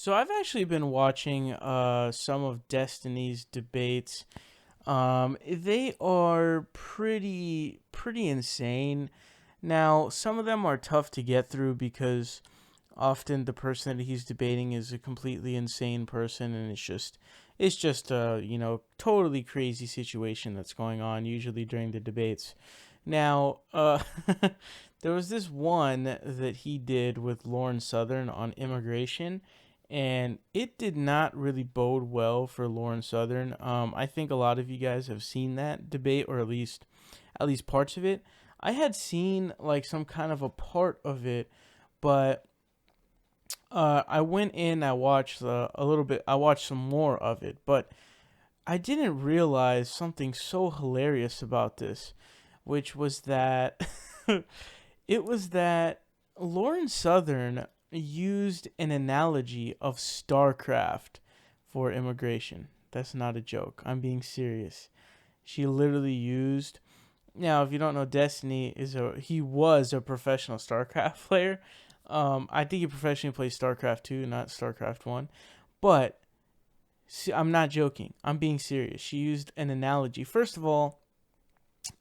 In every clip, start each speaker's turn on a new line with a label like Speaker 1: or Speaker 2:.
Speaker 1: So I've actually been watching some of Destiny's debates. They are pretty insane. Now, some of them are tough to get through because often the person that he's debating is a completely insane person, and it's just a totally crazy situation that's going on usually during the debates. Now, there was this one that he did with Lauren Southern on immigration, and it did not really bode well for Lauren Southern. I think a lot of you guys have seen that debate, or at least parts of it. I had seen like some kind of a part of it, but I went in. I watched a little bit. I watched some more of it, but I didn't realize something so hilarious about this, which was that it was that Lauren Southern used an analogy of StarCraft for immigration. That's not a joke. I'm being serious. She literally used. Now, if you don't know, Destiny he was a professional StarCraft player. I think he professionally plays StarCraft 2, not StarCraft 1. But see, I'm not joking. I'm being serious. She used an analogy. First of all,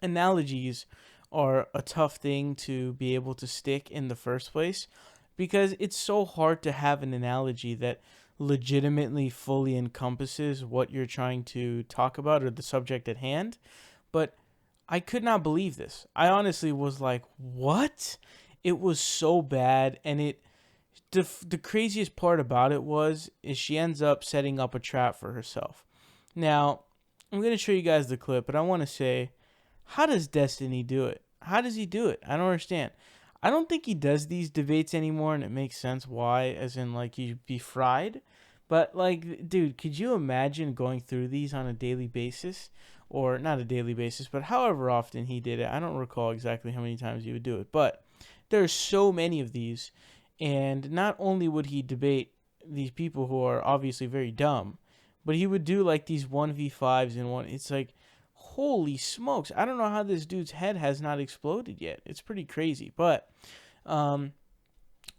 Speaker 1: analogies are a tough thing to be able to stick in the first place because it's so hard to have an analogy that legitimately fully encompasses what you're trying to talk about or the subject at hand. But I could not believe this. I honestly was like, "What?" It was so bad, and the craziest part about it is she ends up setting up a trap for herself. Now, I'm going to show you guys the clip, but I want to say, how does Destiny do it? How does he do it? I don't understand. I don't think he does these debates anymore, and it makes sense why, as in, like, you'd be fried. But, like, dude, could you imagine going through these on a daily basis? Or not a daily basis, but however often he did it. I don't recall exactly how many times he would do it. But there's so many of these. And not only would he debate these people who are obviously very dumb, but he would do, like, these 1v5s and one. It's like, holy smokes. I don't know how this dude's head has not exploded yet. It's pretty crazy. But what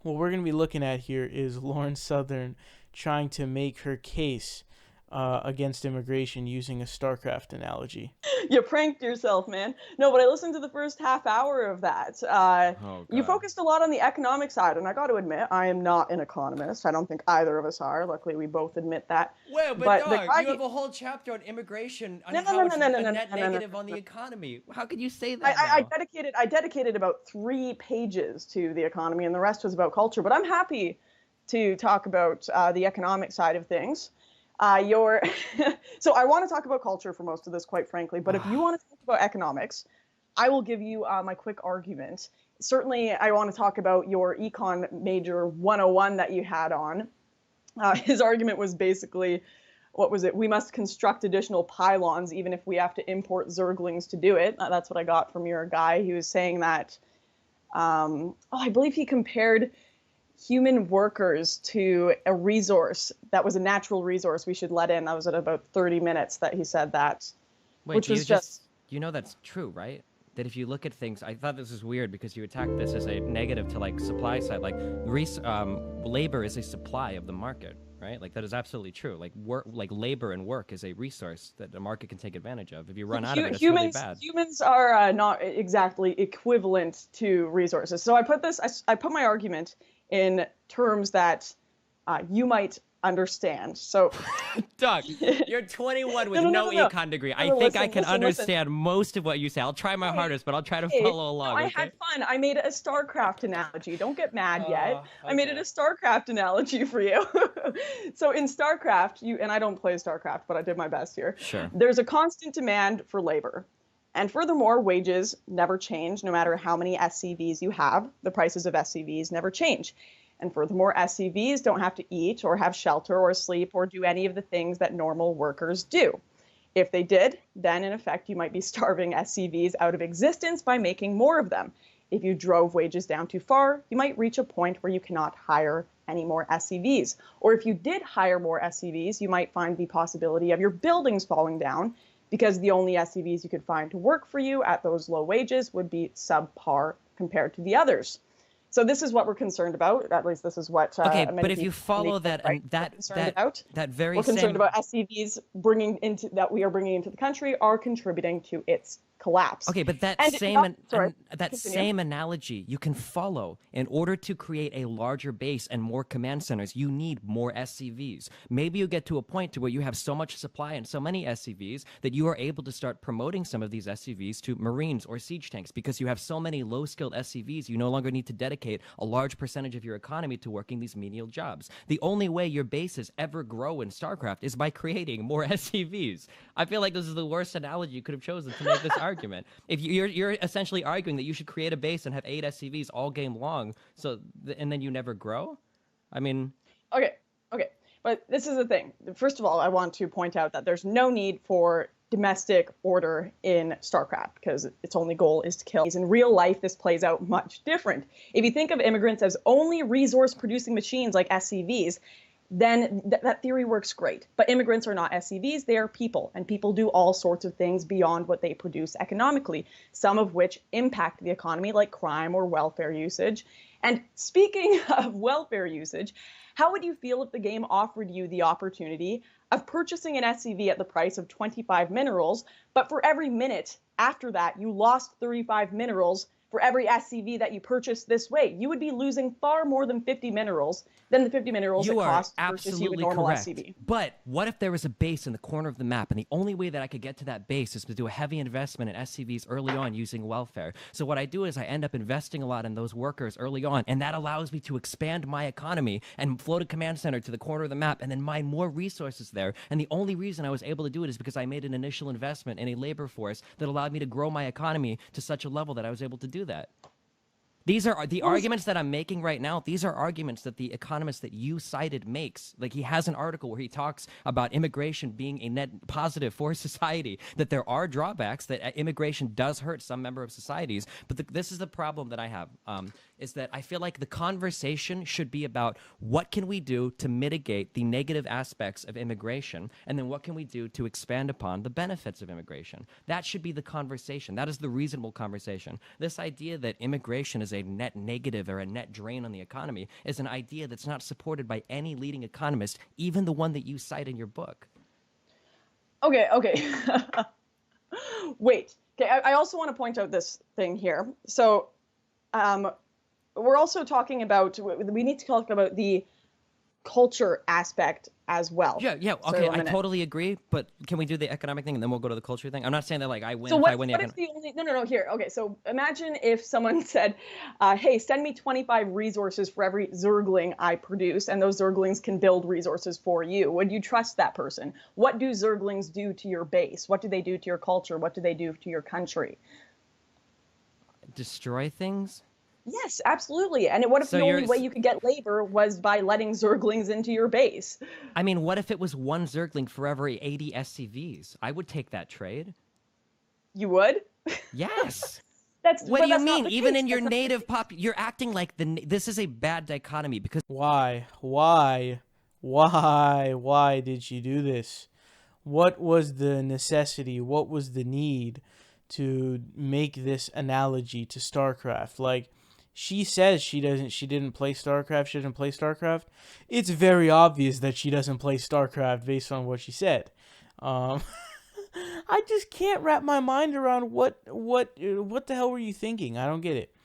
Speaker 1: we're going to be looking at here is Lauren Southern trying to make her case against immigration using a StarCraft analogy.
Speaker 2: You pranked yourself, man. No, but I listened to the first half hour of that.
Speaker 3: Oh
Speaker 2: You
Speaker 3: God.
Speaker 2: focused a lot on the economic side, and I got to admit, I am not an economist. I don't think either of us are. Luckily, we both admit that.
Speaker 3: Well, but
Speaker 2: But the
Speaker 3: dog,
Speaker 2: guy,
Speaker 3: you have a whole chapter on immigration and
Speaker 2: no, no,
Speaker 3: how
Speaker 2: no,
Speaker 3: it's
Speaker 2: no, no, no,
Speaker 3: a
Speaker 2: no,
Speaker 3: net
Speaker 2: no, no, no,
Speaker 3: negative on the
Speaker 2: no.
Speaker 3: economy. How could you say
Speaker 2: I,
Speaker 3: that
Speaker 2: I, I
Speaker 3: now?
Speaker 2: dedicated I dedicated about 3 pages to the economy, and the rest was about culture. But I'm happy to talk about the economic side of things. Your so I want to talk about culture for most of this, quite frankly. But if you want to talk about economics, I will give you my quick argument. Certainly, I want to talk about your econ major 101 that you had on. His argument was basically, what was it? We must construct additional pylons even if we have to import zerglings to do it. That's what I got from your guy. He was saying that, I believe he compared human workers to a resource that was a natural resource we should let in. That was at about 30 minutes that he said that,
Speaker 3: Wait,
Speaker 2: which
Speaker 3: do you
Speaker 2: was just,
Speaker 3: just you know that's true, right? That if you look at things, I thought this was weird because you attacked this as a negative to like supply side, like labor is a supply of the market, right? Like that is absolutely true. Like work, like labor and work is a resource that the market can take advantage of. If you run out of it, it's really bad.
Speaker 2: humans are not exactly equivalent to resources. So I put my argument in terms that you might understand. So,
Speaker 3: Doug, you're 21 with
Speaker 2: no, no, no,
Speaker 3: no
Speaker 2: no, no.
Speaker 3: econ degree.
Speaker 2: No,
Speaker 3: I
Speaker 2: no,
Speaker 3: think I
Speaker 2: listen,
Speaker 3: can
Speaker 2: listen, listen.
Speaker 3: understand most of what you say. I'll try my
Speaker 2: Hey,
Speaker 3: hardest, but I'll try to
Speaker 2: hey,
Speaker 3: follow
Speaker 2: no,
Speaker 3: along,
Speaker 2: I
Speaker 3: okay?
Speaker 2: had fun. I made a StarCraft analogy. Don't get mad yet. I made it a
Speaker 3: Okay.
Speaker 2: StarCraft analogy for you. So in StarCraft, and I don't play StarCraft, but I did my best here.
Speaker 3: Sure.
Speaker 2: There's a constant demand for labor. And furthermore, wages never change no matter how many SCVs you have. The prices of SCVs never change. And furthermore, SCVs don't have to eat or have shelter or sleep or do any of the things that normal workers do. If they did, then in effect, you might be starving SCVs out of existence by making more of them. If you drove wages down too far, you might reach a point where you cannot hire any more SCVs. Or if you did hire more SCVs, you might find the possibility of your buildings falling down because the only SCVs you could find to work for you at those low wages would be subpar compared to the others. So this is what we're concerned about. At least this is what
Speaker 3: Okay, but
Speaker 2: many
Speaker 3: if you
Speaker 2: people on the
Speaker 3: follow that
Speaker 2: right
Speaker 3: and
Speaker 2: are concerned about.
Speaker 3: that very
Speaker 2: We're concerned
Speaker 3: same
Speaker 2: about SCVs that we are bringing into the country are contributing to its collapse.
Speaker 3: Okay, but that
Speaker 2: And
Speaker 3: same
Speaker 2: not, sorry,
Speaker 3: that
Speaker 2: continue.
Speaker 3: same analogy you can follow. In order to create a larger base and more command centers, you need more SCVs. Maybe you get to a point to where you have so much supply and so many SCVs that you are able to start promoting some of these SCVs to Marines or siege tanks because you have so many low-skilled SCVs, you no longer need to dedicate a large percentage of your economy to working these menial jobs. The only way your bases ever grow in StarCraft is by creating more SCVs. I feel like this is the worst analogy you could have chosen to make this argument. If you're essentially arguing that you should create a base and have 8 SCVs all game long, and then you never grow. I mean,
Speaker 2: Okay, okay. But this is the thing. First of all, I want to point out that there's no need for domestic order in StarCraft because its only goal is to kill. In real life, this plays out much different. If you think of immigrants as only resource-producing machines like SCVs, then that theory works great. But immigrants are not SCVs, they are people, and people do all sorts of things beyond what they produce economically, some of which impact the economy, like crime or welfare usage. And speaking of welfare usage, how would you feel if the game offered you the opportunity of purchasing an SCV at the price of 25 minerals, but for every minute after that, you lost 35 minerals for every SCV that you purchased this way? You would be losing far more than 50 minerals than the 50 minerals it
Speaker 3: you are
Speaker 2: costs to purchase you a
Speaker 3: absolutely
Speaker 2: normal
Speaker 3: correct.
Speaker 2: SCV.
Speaker 3: But what if there was a base in the corner of the map, and the only way that I could get to that base is to do a heavy investment in SCVs early on using welfare? So what I do is I end up investing a lot in those workers early on, and that allows me to expand my economy and float a command center to the corner of the map and then mine more resources there. And the only reason I was able to do it is because I made an initial investment in a labor force that allowed me to grow my economy to such a level that I was able to do that. These are the arguments that I'm making right now. These are arguments that the economist that you cited makes. Like, he has an article where he talks about immigration being a net positive for society, that there are drawbacks, that immigration does hurt some member of societies. But this is the problem that I have, is that I feel like the conversation should be about what can we do to mitigate the negative aspects of immigration, and then what can we do to expand upon the benefits of immigration. That should be the conversation. That is the reasonable conversation. This idea that immigration is a net negative or a net drain on the economy is an idea that's not supported by any leading economist, even the one that you cite in your book.
Speaker 2: Okay. Wait. Okay, I also want to point out this thing here. So we're also talking about, we need to talk about the culture aspect as well.
Speaker 3: Yeah, okay, I totally agree, but can we do the economic thing and then we'll go to the culture thing? I'm not saying that, like, I win
Speaker 2: so
Speaker 3: if
Speaker 2: what,
Speaker 3: I win the
Speaker 2: what if the only, no, here, okay, so imagine if someone said, hey, send me 25 resources for every Zergling I produce, and those Zerglings can build resources for you. Would you trust that person? What do Zerglings do to your base? What do they do to your culture? What do they do to your country?
Speaker 3: Destroy things?
Speaker 2: Yes, absolutely. And what if the only way you could get labor was by letting Zerglings into your base?
Speaker 3: I mean, what if it was one Zergling for every 80 SCVs? I would take that trade.
Speaker 2: You would?
Speaker 3: Yes.
Speaker 2: What
Speaker 3: do you mean? Even in your native you're acting like this is a bad dichotomy because
Speaker 1: Why did she do this? What was the necessity? What was the need to make this analogy to StarCraft? Like, she says she didn't play StarCraft, she doesn't play StarCraft. It's very obvious that she doesn't play StarCraft based on what she said. I just can't wrap my mind around what the hell were you thinking? I don't get it.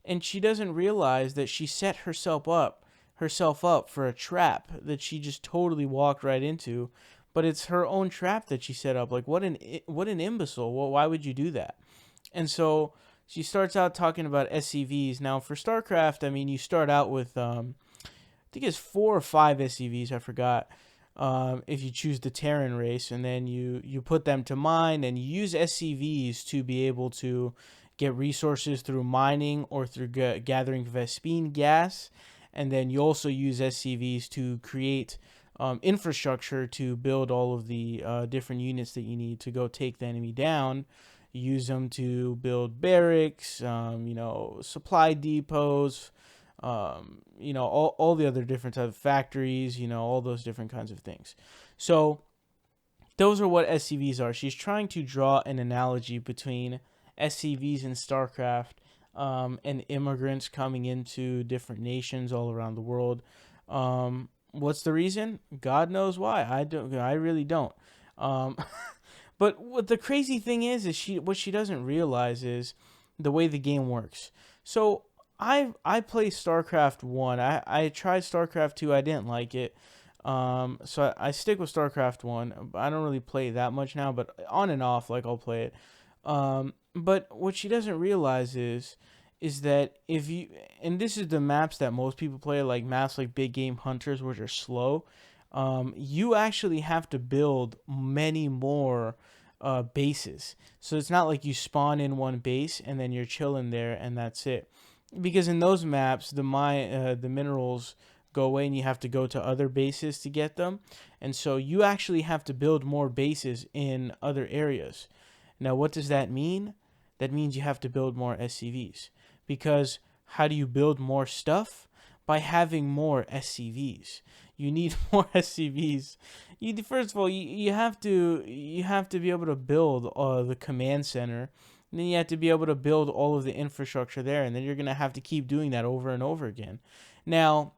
Speaker 1: And she doesn't realize that she set herself up for a trap that she just totally walked right into. But it's her own trap that she set up. Like, what an imbecile. Well, why would you do that? And so she starts out talking about SCVs. Now, for StarCraft, I mean, you start out with, I think it's 4 or 5 SCVs, I forgot, if you choose the Terran race. And then you put them to mine, and you use SCVs to be able to get resources through mining or through gathering Vespene gas. And then you also use SCVs to create infrastructure to build all of the different units that you need to go take the enemy down. Use them to build barracks, supply depots, all the other different types of factories, all those different kinds of things. So those are what SCVs are. She's trying to draw an analogy between SCVs and StarCraft and immigrants coming into different nations all around the world. What's the reason? God knows why. I don't. I really don't. Um, but what the crazy thing is what she doesn't realize is the way the game works. So I play StarCraft 1. I tried StarCraft 2. I didn't like it. So I stick with StarCraft 1. I don't really play it that much now, but on and off, like I'll play it. But what she doesn't realize is that if you, and this is the maps that most people play, like maps like Big Game Hunters, which are slow, you actually have to build many more bases. So it's not like you spawn in one base and then you're chilling there and that's it. Because in those maps, the minerals go away and you have to go to other bases to get them. And so you actually have to build more bases in other areas. Now, what does that mean? That means you have to build more SCVs. Because how do you build more stuff? By having more SCVs. You need more SCVs. First of all, you have to be able to build the command center. And then you have to be able to build all of the infrastructure there, and then you're gonna have to keep doing that over and over again. Now,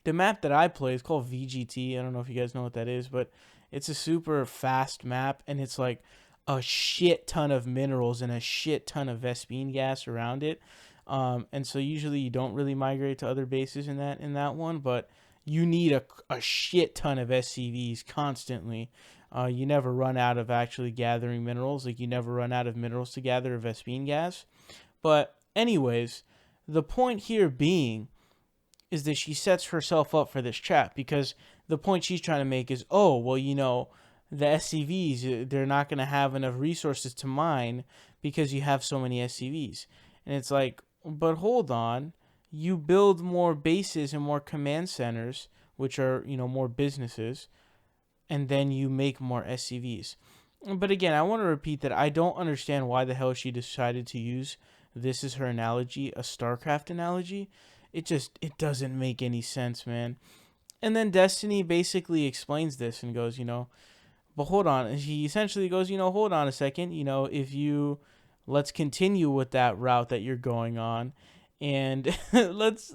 Speaker 1: the map that I play is called VGT. I don't know if you guys know what that is, but it's a super fast map, and it's like a shit ton of minerals and a shit ton of Vespene gas around it. And so usually you don't really migrate to other bases in that one, but you need a shit ton of SCVs constantly. You never run out of actually gathering minerals. Like, you never run out of minerals to gather Vespene gas. But anyways, the point here being is that she sets herself up for this trap, because the point she's trying to make is, oh, well, the SCVs, they're not going to have enough resources to mine because you have so many SCVs. And it's like, but hold on, you build more bases and more command centers, which are, more businesses, and then you make more SCVs. But again, I want to repeat that I don't understand why the hell she decided to use this as her analogy, a StarCraft analogy. It doesn't make any sense, man. And then Destiny basically explains this and goes, but hold on. He essentially goes, hold on a second. Let's continue with that route that you're going on, and let's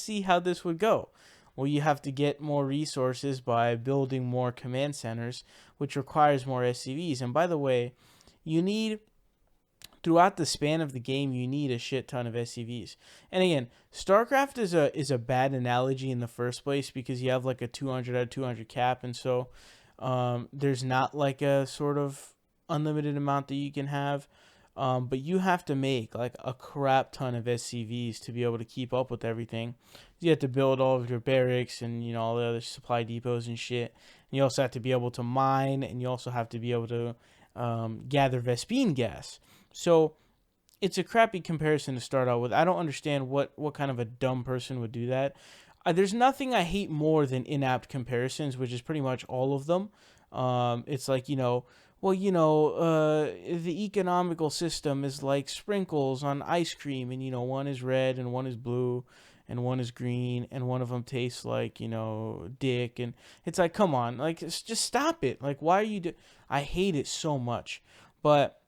Speaker 1: see how this would go. Well, you have to get more resources by building more command centers, which requires more SCVs. And by the way, throughout the span of the game, you need a shit ton of SCVs. And again, StarCraft is a bad analogy in the first place, because you have like a 200 out of 200 cap, and so there's not like a sort of unlimited amount that you can have. But you have to make like a crap ton of SCVs to be able to keep up with everything. You have to build all of your barracks and all the other supply depots and shit. And you also have to be able to mine, and you also have to be able to gather Vespene gas. So it's a crappy comparison to start out with. I don't understand what kind of a dumb person would do that. There's nothing I hate more than inapt comparisons, which is pretty much all of them. It's like, the economical system is like sprinkles on ice cream, and one is red and one is blue and one is green, and one of them tastes like, dick. And it's like, come on, like, just stop it. Like, why are you I hate it so much. But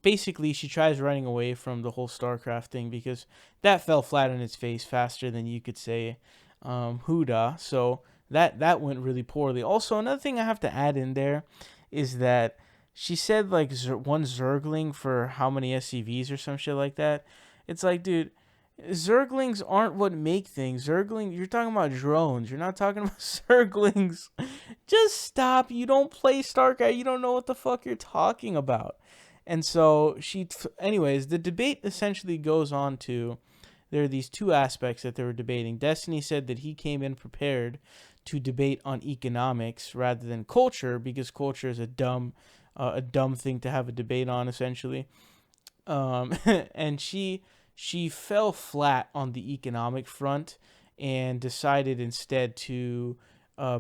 Speaker 1: basically, she tries running away from the whole StarCraft thing, because that fell flat on its face faster than you could say Huda. So that went really poorly. Also, another thing I have to add in there is that she said like one Zergling for how many SCVs or some shit like that. It's like, dude, Zerglings aren't what make things. You're talking about drones. You're not talking about Zerglings. Just stop. You don't play StarCraft. You don't know what the fuck you're talking about. And so anyways, the debate essentially goes on to, there are these two aspects that they were debating. Destiny said that he came in prepared to debate on economics rather than culture, because culture is a dumb thing to have a debate on, essentially. And she fell flat on the economic front and decided instead to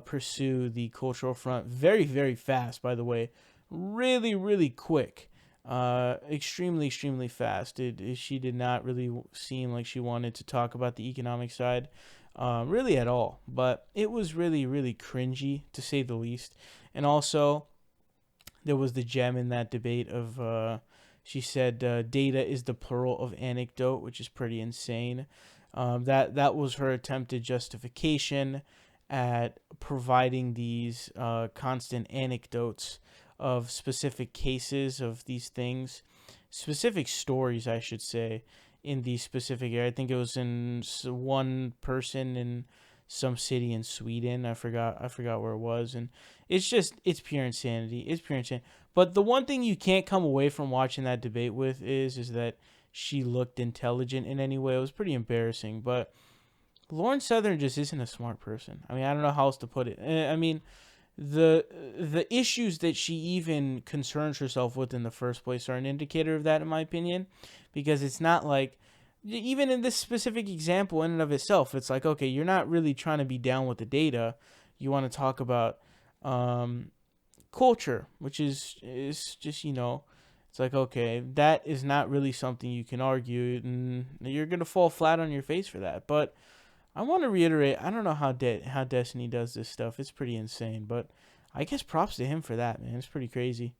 Speaker 1: pursue the cultural front very, very fast, by the way. Really, really quick. Extremely, extremely fast. She did not really seem like she wanted to talk about the economic side really at all. But it was really, really cringy, to say the least. And also, there was the gem in that debate of She said data is the plural of anecdote, which is pretty insane. That was her attempted justification at providing these constant anecdotes of specific cases of these things, specific stories, I should say, in the specific area. I think it was in one person in some city in Sweden. I forgot where it was, and it's pure insanity. It's pure insanity. But the one thing you can't come away from watching that debate with is that she looked intelligent in any way. It was pretty embarrassing, but Lauren Southern just isn't a smart person. I mean, I don't know how else to put it. I mean, the issues that she even concerns herself with in the first place are an indicator of that, in my opinion, because it's not like, even in this specific example in and of itself, it's like, okay, you're not really trying to be down with the data. You want to talk about culture, which is just, it's like, okay, that is not really something you can argue, and you're gonna fall flat on your face for that. But I want to reiterate, I don't know how Destiny does this stuff. It's pretty insane, but I guess props to him for that, man. It's pretty crazy.